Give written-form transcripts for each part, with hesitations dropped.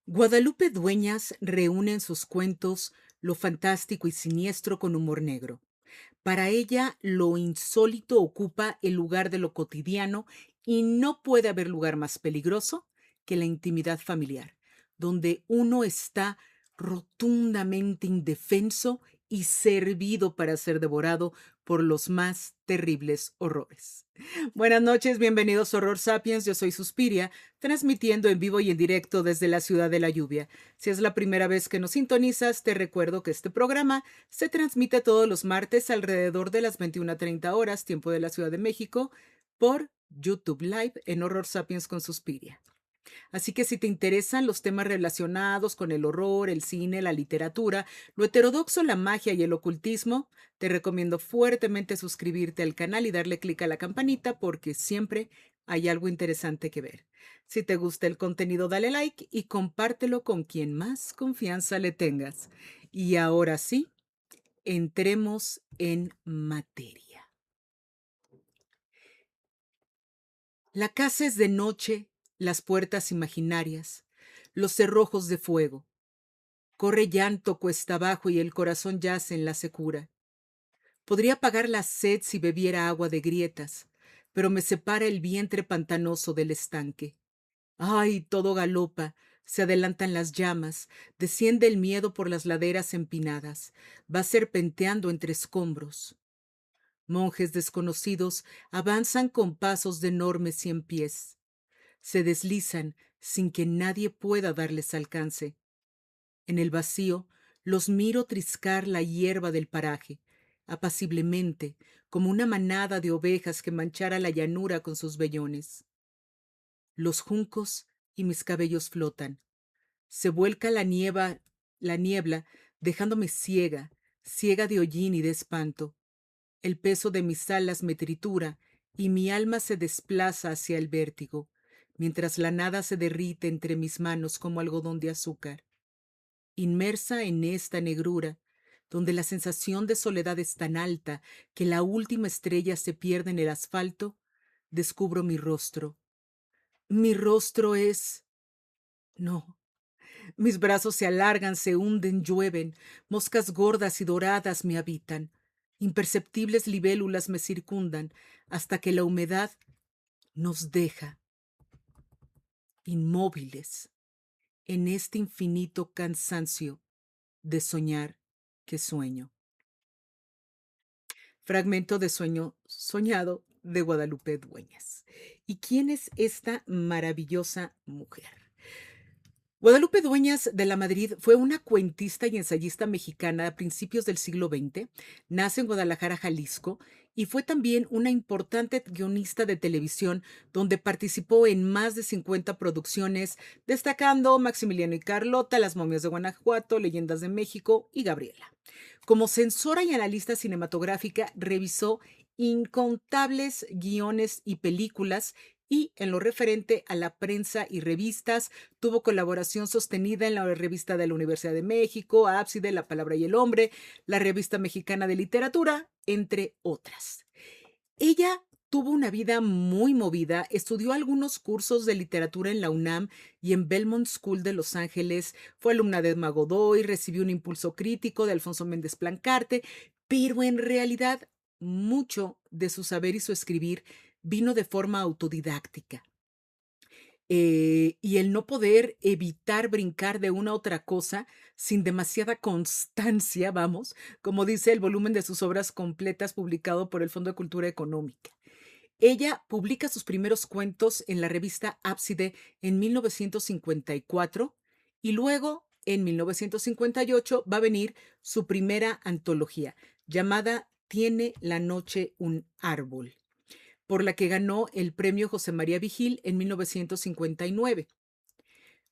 Guadalupe Dueñas reúne en sus cuentos lo fantástico y siniestro con humor negro. Para ella, lo insólito ocupa el lugar de lo cotidiano y no puede haber lugar más peligroso que la intimidad familiar, donde uno está rotundamente indefenso y servido para ser devorado por los más terribles horrores. Buenas noches, bienvenidos a Horror Sapiens, yo soy Suspiria, transmitiendo en vivo y en directo desde la ciudad de la lluvia. Si es la primera vez que nos sintonizas, te recuerdo que este programa se transmite todos los martes alrededor de las 21:30 horas, tiempo de la Ciudad de México, por YouTube Live en Horror Sapiens con Suspiria. Así que si te interesan los temas relacionados con el horror, el cine, la literatura, lo heterodoxo, la magia y el ocultismo, te recomiendo fuertemente suscribirte al canal y darle clic a la campanita porque siempre hay algo interesante que ver. Si te gusta el contenido, dale like y compártelo con quien más confianza le tengas. Y ahora sí, entremos en materia. La casa es de noche, las puertas imaginarias, los cerrojos de fuego. Corre llanto cuesta abajo y el corazón yace en la secura. Podría pagar la sed si bebiera agua de grietas, pero me separa el vientre pantanoso del estanque. ¡Ay! Todo galopa, se adelantan las llamas, desciende el miedo por las laderas empinadas, va serpenteando entre escombros. Monjes desconocidos avanzan con pasos de enormes 100 pies. Se deslizan sin que nadie pueda darles alcance. En el vacío, los miro triscar la hierba del paraje, apaciblemente, como una manada de ovejas que manchara la llanura con sus vellones. Los juncos y mis cabellos flotan. Se vuelca la niebla, dejándome ciega, ciega de hollín y de espanto. El peso de mis alas me tritura y mi alma se desplaza hacia el vértigo, mientras la nada se derrite entre mis manos como algodón de azúcar. Inmersa en esta negrura, donde la sensación de soledad es tan alta que la última estrella se pierde en el asfalto, descubro mi rostro. Mi rostro es... No. Mis brazos se alargan, se hunden, llueven, moscas gordas y doradas me habitan. Imperceptibles libélulas me circundan hasta que la humedad nos deja inmóviles en este infinito cansancio de soñar que sueño. Fragmento de Sueño Soñado de Guadalupe Dueñas. ¿Y quién es esta maravillosa mujer? Guadalupe Dueñas de la Madrid fue una cuentista y ensayista mexicana a principios del siglo XX. Nace en Guadalajara, Jalisco, y fue también una importante guionista de televisión donde participó en más de 50 producciones, destacando Maximiliano y Carlota, Las momias de Guanajuato, Leyendas de México y Gabriela. Como censora y analista cinematográfica, revisó incontables guiones y películas y en lo referente a la prensa y revistas, tuvo colaboración sostenida en la revista de la Universidad de México, Ábside, La Palabra y el Hombre, la Revista Mexicana de Literatura, entre otras. Ella tuvo una vida muy movida, estudió algunos cursos de literatura en la UNAM y en Belmont School de Los Ángeles, fue alumna de Edma Godoy, recibió un impulso crítico de Alfonso Méndez Plancarte, pero en realidad mucho de su saber y su escribir vino de forma autodidáctica. Y el no poder evitar brincar de una a otra cosa sin demasiada constancia, vamos, como dice el volumen de sus obras completas publicado por el Fondo de Cultura Económica. Ella publica sus primeros cuentos en la revista Ábside en 1954 y luego, en 1958, va a venir su primera antología, llamada Tiene la noche un árbol, por la que ganó el premio José María Vigil en 1959.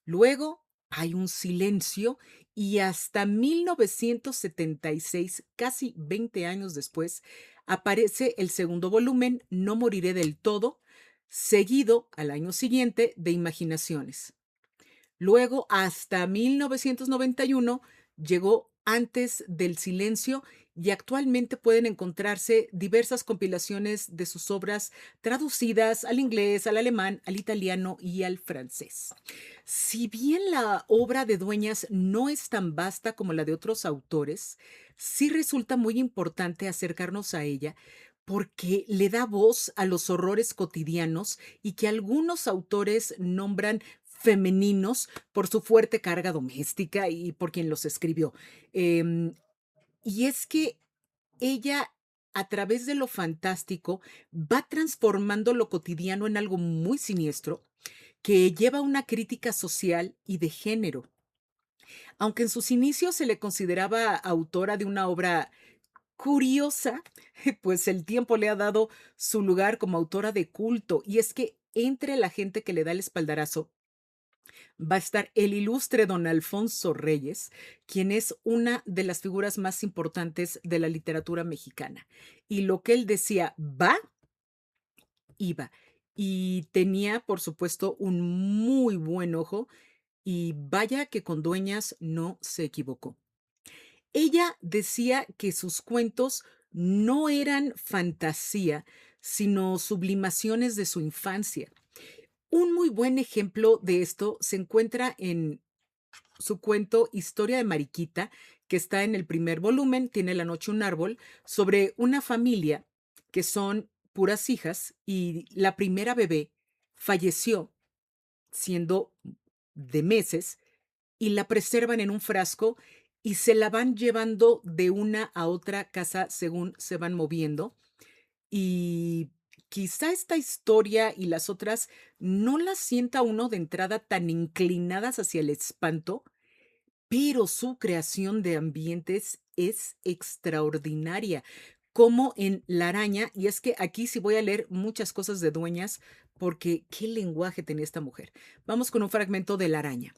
Luego hay un silencio y hasta 1976, casi 20 años después, aparece el segundo volumen, No moriré del todo, seguido al año siguiente de Imaginaciones. Luego, hasta 1991, llegó Antes del silencio y actualmente pueden encontrarse diversas compilaciones de sus obras traducidas al inglés, al alemán, al italiano y al francés. Si bien la obra de Dueñas no es tan vasta como la de otros autores, sí resulta muy importante acercarnos a ella porque le da voz a los horrores cotidianos y que algunos autores nombran femeninos por su fuerte carga doméstica y por quien los escribió. Em, y es que ella, a través de lo fantástico, va transformando lo cotidiano en algo muy siniestro que lleva una crítica social y de género. Aunque en sus inicios se le consideraba autora de una obra curiosa, pues el tiempo le ha dado su lugar como autora de culto. Y es que entre la gente que le da el espaldarazo va a estar el ilustre don Alfonso Reyes, quien es una de las figuras más importantes de la literatura mexicana. Y lo que él decía va, iba. Y tenía, por supuesto, un muy buen ojo y vaya que con Dueñas no se equivocó. Ella decía que sus cuentos no eran fantasía, sino sublimaciones de su infancia. Un muy buen ejemplo de esto se encuentra en su cuento Historia de Mariquita, que está en el primer volumen, tiene La noche un árbol, sobre una familia que son puras hijas y la primera bebé falleció siendo de meses y la preservan en un frasco y se la van llevando de una a otra casa según se van moviendo. Y quizá esta historia y las otras no las sienta uno de entrada tan inclinadas hacia el espanto, pero su creación de ambientes es extraordinaria, como en La araña, y es que aquí sí voy a leer muchas cosas de Dueñas, porque qué lenguaje tenía esta mujer. Vamos con un fragmento de La araña.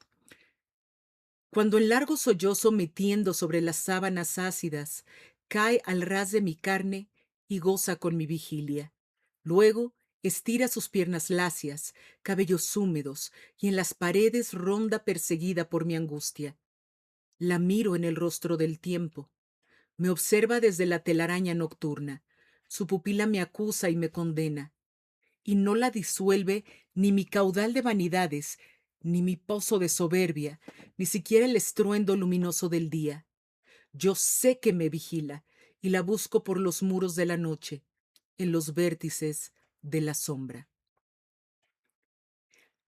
Cuando el largo sollozo metiendo sobre las sábanas ácidas cae al ras de mi carne y goza con mi vigilia. Luego estira sus piernas lacias, cabellos húmedos, y en las paredes ronda perseguida por mi angustia. La miro en el rostro del tiempo. Me observa desde la telaraña nocturna. Su pupila me acusa y me condena. Y no la disuelve ni mi caudal de vanidades, ni mi pozo de soberbia, ni siquiera el estruendo luminoso del día. Yo sé que me vigila y la busco por los muros de la noche, en los vértices de la sombra.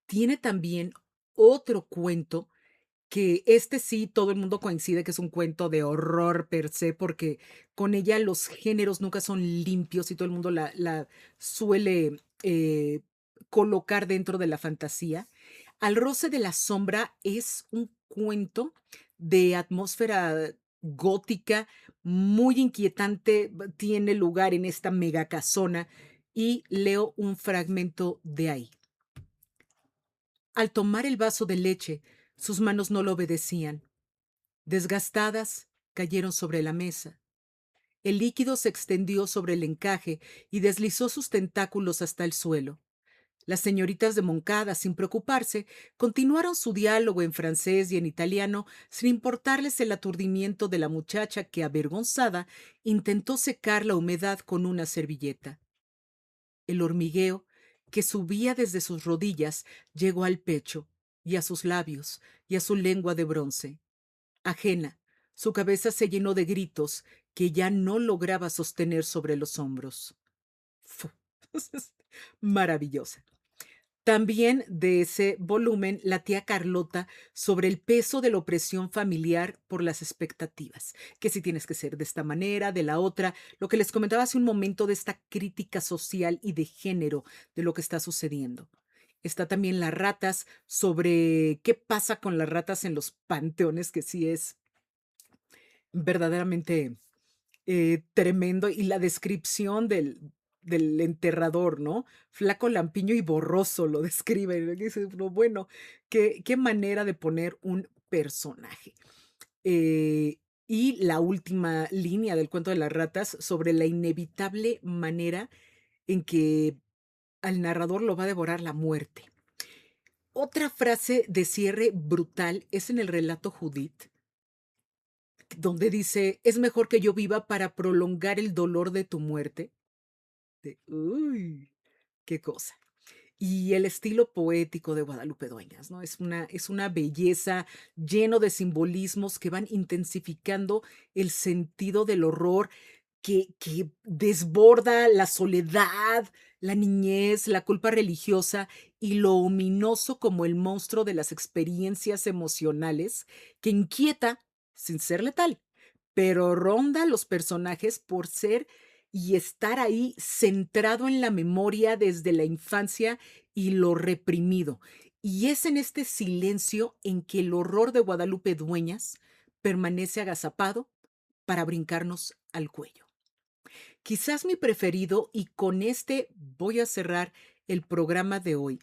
Tiene también otro cuento que este sí, todo el mundo coincide que es un cuento de horror per se, porque con ella los géneros nunca son limpios y todo el mundo la suele colocar dentro de la fantasía. Al roce de la sombra es un cuento de atmósfera gótica muy inquietante, tiene lugar en esta megacasona y leo un fragmento de ahí. Al tomar el vaso de leche, sus manos no lo obedecían. Desgastadas, cayeron sobre la mesa. El líquido se extendió sobre el encaje y deslizó sus tentáculos hasta el suelo. Las señoritas de Moncada, sin preocuparse, continuaron su diálogo en francés y en italiano, sin importarles el aturdimiento de la muchacha que, avergonzada, intentó secar la humedad con una servilleta. El hormigueo, que subía desde sus rodillas, llegó al pecho, y a sus labios, y a su lengua de bronce. Ajena, su cabeza se llenó de gritos que ya no lograba sostener sobre los hombros. Fu. Maravillosa. También de ese volumen, la tía Carlota sobre el peso de la opresión familiar por las expectativas, que si tienes que ser de esta manera, de la otra, lo que les comentaba hace un momento de esta crítica social y de género de lo que está sucediendo. Está también las ratas sobre qué pasa con las ratas en los panteones, que sí es verdaderamente tremendo, y la descripción del enterrador, ¿no? Flaco, lampiño y borroso lo describe. Y dices, "No, bueno, qué manera de poner un personaje". Y la última línea del cuento de las ratas sobre la inevitable manera en que al narrador lo va a devorar la muerte. Otra frase de cierre brutal es en el relato Judith, donde dice: "Es mejor que yo viva para prolongar el dolor de tu muerte". Uy, qué cosa. Y el estilo poético de Guadalupe Dueñas, ¿no? Es una belleza lleno de simbolismos que van intensificando el sentido del horror que desborda la soledad, la niñez, la culpa religiosa y lo ominoso como el monstruo de las experiencias emocionales que inquieta sin ser letal, pero ronda a los personajes por ser y estar ahí centrado en la memoria desde la infancia y lo reprimido. Y es en este silencio en que el horror de Guadalupe Dueñas permanece agazapado para brincarnos al cuello. Quizás mi preferido, y con este voy a cerrar el programa de hoy,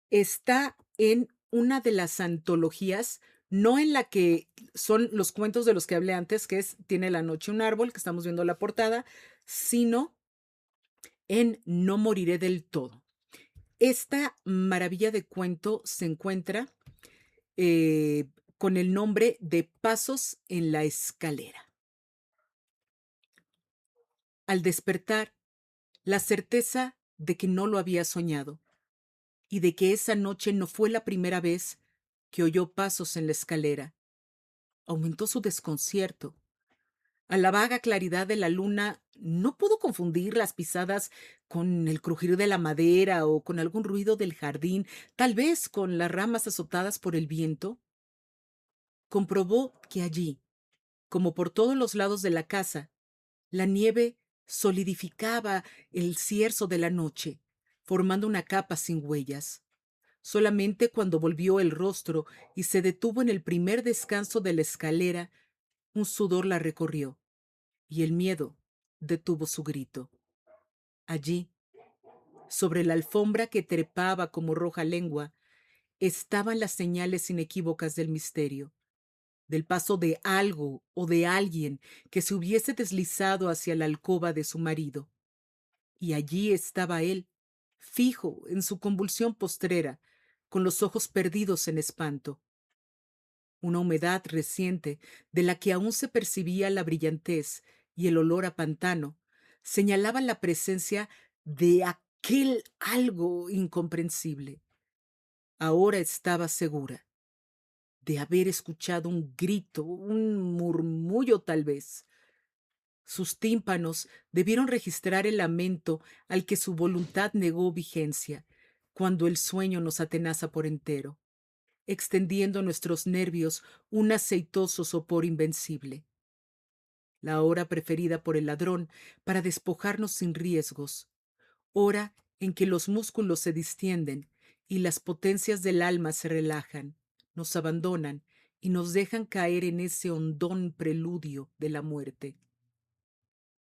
está en una de las antologías, no en la que son los cuentos de los que hablé antes, que es Tiene la noche un árbol, que estamos viendo la portada, sino en No moriré del todo. Esta maravilla de cuento se encuentra con el nombre de Pasos en la escalera. Al despertar, la certeza de que no lo había soñado y de que esa noche no fue la primera vez que oyó pasos en la escalera, aumentó su desconcierto. A la vaga claridad de la luna no pudo confundir las pisadas con el crujir de la madera o con algún ruido del jardín, tal vez con las ramas azotadas por el viento. Comprobó que allí, como por todos los lados de la casa, la nieve solidificaba el cierzo de la noche, formando una capa sin huellas. Solamente cuando volvió el rostro y se detuvo en el primer descanso de la escalera, un sudor la recorrió y el miedo detuvo su grito. Allí, sobre la alfombra que trepaba como roja lengua, estaban las señales inequívocas del misterio, del paso de algo o de alguien que se hubiese deslizado hacia la alcoba de su marido. Y allí estaba él, fijo en su convulsión postrera, con los ojos perdidos en espanto. Una humedad reciente, de la que aún se percibía la brillantez y el olor a pantano, señalaba la presencia de aquel algo incomprensible. Ahora estaba segura de haber escuchado un grito, un murmullo tal vez. Sus tímpanos debieron registrar el lamento al que su voluntad negó vigencia, cuando el sueño nos atenaza por entero, extendiendo a nuestros nervios un aceitoso sopor invencible. La hora preferida por el ladrón para despojarnos sin riesgos, hora en que los músculos se distienden y las potencias del alma se relajan, nos abandonan y nos dejan caer en ese hondón preludio de la muerte.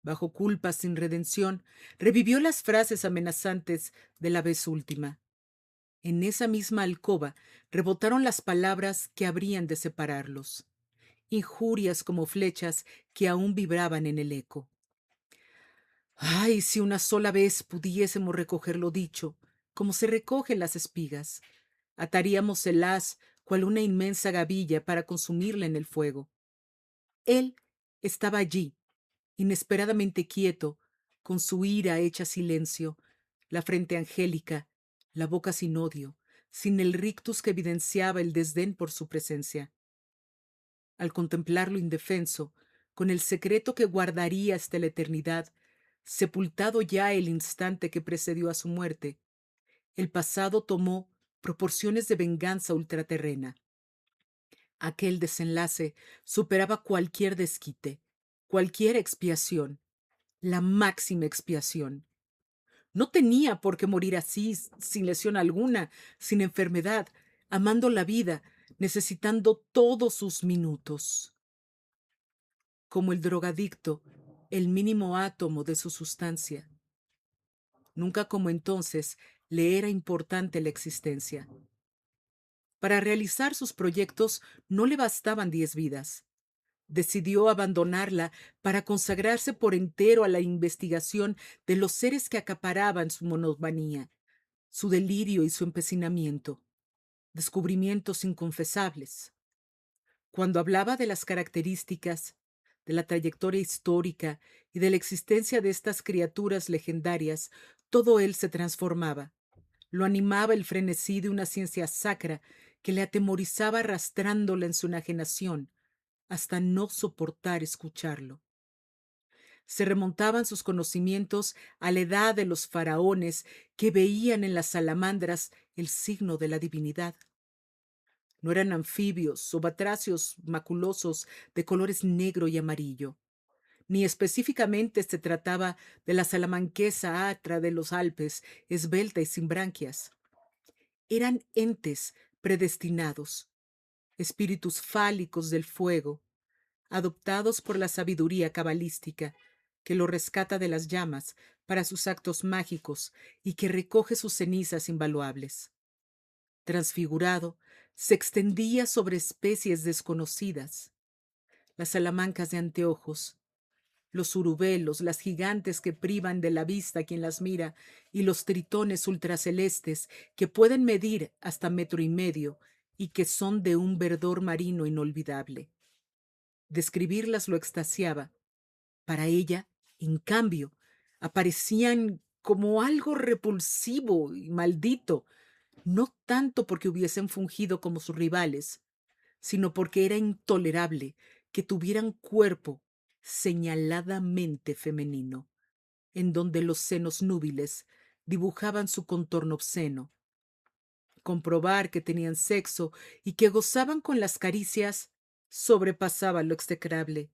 Bajo culpa sin redención, revivió las frases amenazantes de la vez última. En esa misma alcoba rebotaron las palabras que habrían de separarlos, injurias como flechas que aún vibraban en el eco. Ay, si una sola vez pudiésemos recoger lo dicho, como se recogen las espigas, ataríamos el haz cual una inmensa gavilla para consumirla en el fuego. Él estaba allí, inesperadamente quieto, con su ira hecha silencio, la frente angélica, la boca sin odio, sin el rictus que evidenciaba el desdén por su presencia. Al contemplarlo indefenso, con el secreto que guardaría hasta la eternidad, sepultado ya el instante que precedió a su muerte, el pasado tomó proporciones de venganza ultraterrena. Aquel desenlace superaba cualquier desquite, cualquier expiación, la máxima expiación. No tenía por qué morir así, sin lesión alguna, sin enfermedad, amando la vida, necesitando todos sus minutos. Como el drogadicto, el mínimo átomo de su sustancia. Nunca como entonces le era importante la existencia. Para realizar sus proyectos no le bastaban 10 vidas. Decidió abandonarla para consagrarse por entero a la investigación de los seres que acaparaban su monomanía, su delirio y su empecinamiento. Descubrimientos inconfesables. Cuando hablaba de las características, de la trayectoria histórica y de la existencia de estas criaturas legendarias, todo él se transformaba. Lo animaba el frenesí de una ciencia sacra que le atemorizaba arrastrándola en su enajenación hasta no soportar escucharlo. Se remontaban sus conocimientos a la edad de los faraones que veían en las salamandras el signo de la divinidad. No eran anfibios o batracios maculosos de colores negro y amarillo, ni específicamente se trataba de la salamanquesa atra de los Alpes, esbelta y sin branquias. Eran entes predestinados, espíritus fálicos del fuego, adoptados por la sabiduría cabalística, que lo rescata de las llamas para sus actos mágicos y que recoge sus cenizas invaluables. Transfigurado, se extendía sobre especies desconocidas, las salamancas de anteojos, los urubelos, las gigantes que privan de la vista a quien las mira, y los tritones ultracelestes que pueden medir hasta 1,5 metros y que son de un verdor marino inolvidable. Describirlas lo extasiaba. Para ella, en cambio, aparecían como algo repulsivo y maldito, no tanto porque hubiesen fungido como sus rivales, sino porque era intolerable que tuvieran cuerpo señaladamente femenino, en donde los senos núbiles dibujaban su contorno obsceno. Comprobar que tenían sexo y que gozaban con las caricias sobrepasaba lo execrable.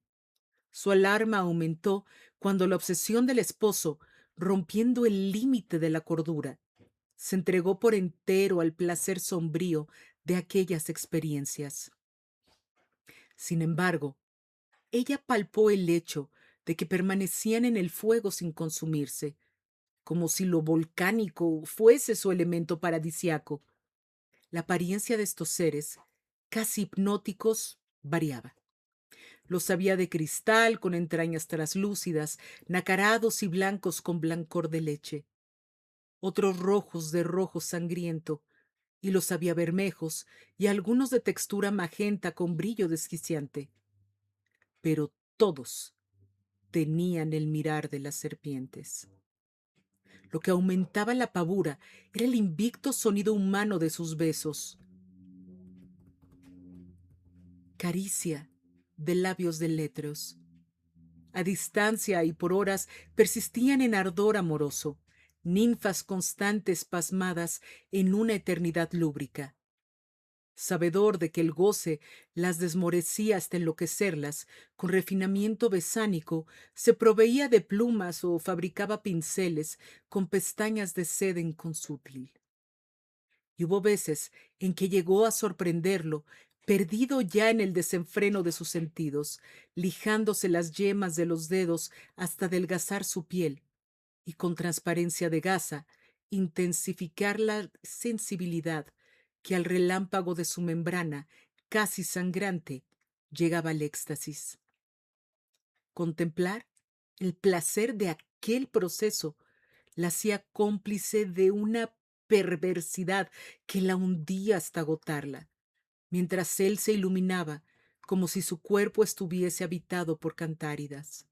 Su alarma aumentó cuando la obsesión del esposo, rompiendo el límite de la cordura, se entregó por entero al placer sombrío de aquellas experiencias. Sin embargo, ella palpó el hecho de que permanecían en el fuego sin consumirse, como si lo volcánico fuese su elemento paradisiaco. La apariencia de estos seres, casi hipnóticos, variaba. Los había de cristal con entrañas traslúcidas, nacarados y blancos con blancor de leche, otros rojos de rojo sangriento, y los había bermejos y algunos de textura magenta con brillo desquiciante. Pero todos tenían el mirar de las serpientes. Lo que aumentaba la pavura era el invicto sonido humano de sus besos. Caricia de labios delétreos. A distancia y por horas persistían en ardor amoroso, ninfas constantes pasmadas en una eternidad lúbrica. Sabedor de que el goce las desmorecía hasta enloquecerlas, con refinamiento besánico se proveía de plumas o fabricaba pinceles con pestañas de seda inconsútil. Y hubo veces en que llegó a sorprenderlo, perdido ya en el desenfreno de sus sentidos, lijándose las yemas de los dedos hasta adelgazar su piel, y con transparencia de gasa, intensificar la sensibilidad que al relámpago de su membrana, casi sangrante, llegaba al éxtasis. Contemplar el placer de aquel proceso la hacía cómplice de una perversidad que la hundía hasta agotarla, mientras él se iluminaba como si su cuerpo estuviese habitado por cantáridas.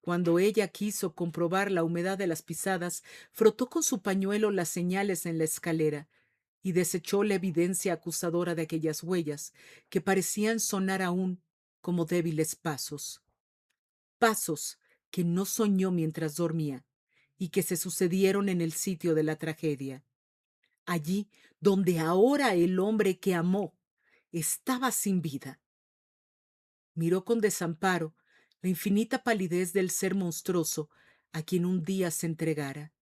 Cuando ella quiso comprobar la humedad de las pisadas, frotó con su pañuelo las señales en la escalera y desechó la evidencia acusadora de aquellas huellas que parecían sonar aún como débiles pasos. Pasos que no soñó mientras dormía y que se sucedieron en el sitio de la tragedia. Allí donde ahora el hombre que amó estaba sin vida. Miró con desamparo la infinita palidez del ser monstruoso a quien un día se entregara,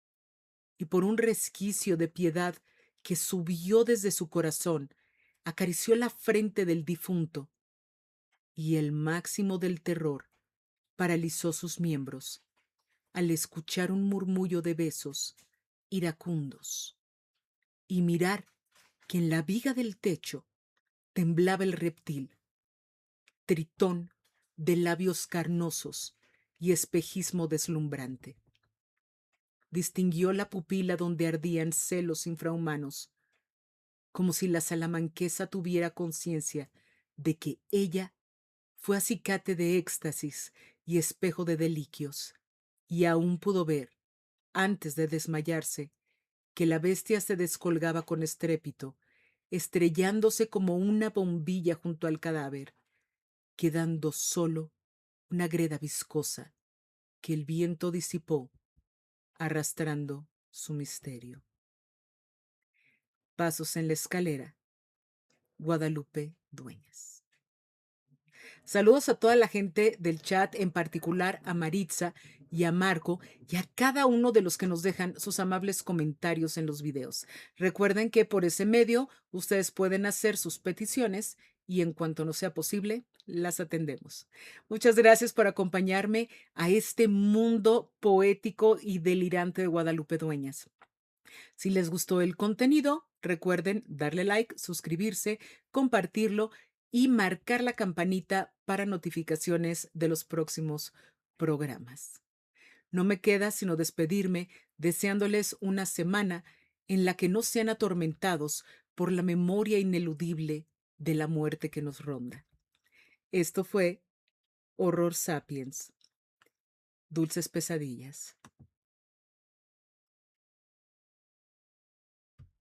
y por un resquicio de piedad que subió desde su corazón, acarició la frente del difunto, y el máximo del terror paralizó sus miembros al escuchar un murmullo de besos iracundos y mirar que en la viga del techo temblaba el reptil, tritón de labios carnosos y espejismo deslumbrante. Distinguió la pupila donde ardían celos infrahumanos, como si la salamanquesa tuviera conciencia de que ella fue acicate de éxtasis y espejo de deliquios, y aún pudo ver, antes de desmayarse, que la bestia se descolgaba con estrépito, estrellándose como una bombilla junto al cadáver, quedando solo una greda viscosa que el viento disipó, arrastrando su misterio. Pasos en la escalera. Guadalupe Dueñas. Saludos a toda la gente del chat, en particular a Maritza y a Marco y a cada uno de los que nos dejan sus amables comentarios en los videos. Recuerden que por ese medio ustedes pueden hacer sus peticiones y en cuanto nos sea posible, las atendemos. Muchas gracias por acompañarme a este mundo poético y delirante de Guadalupe Dueñas. Si les gustó el contenido, recuerden darle like, suscribirse, compartirlo y marcar la campanita para notificaciones de los próximos programas. No me queda sino despedirme deseándoles una semana en la que no sean atormentados por la memoria ineludible de la muerte que nos ronda. Esto fue Horror Sapiens. Dulces pesadillas.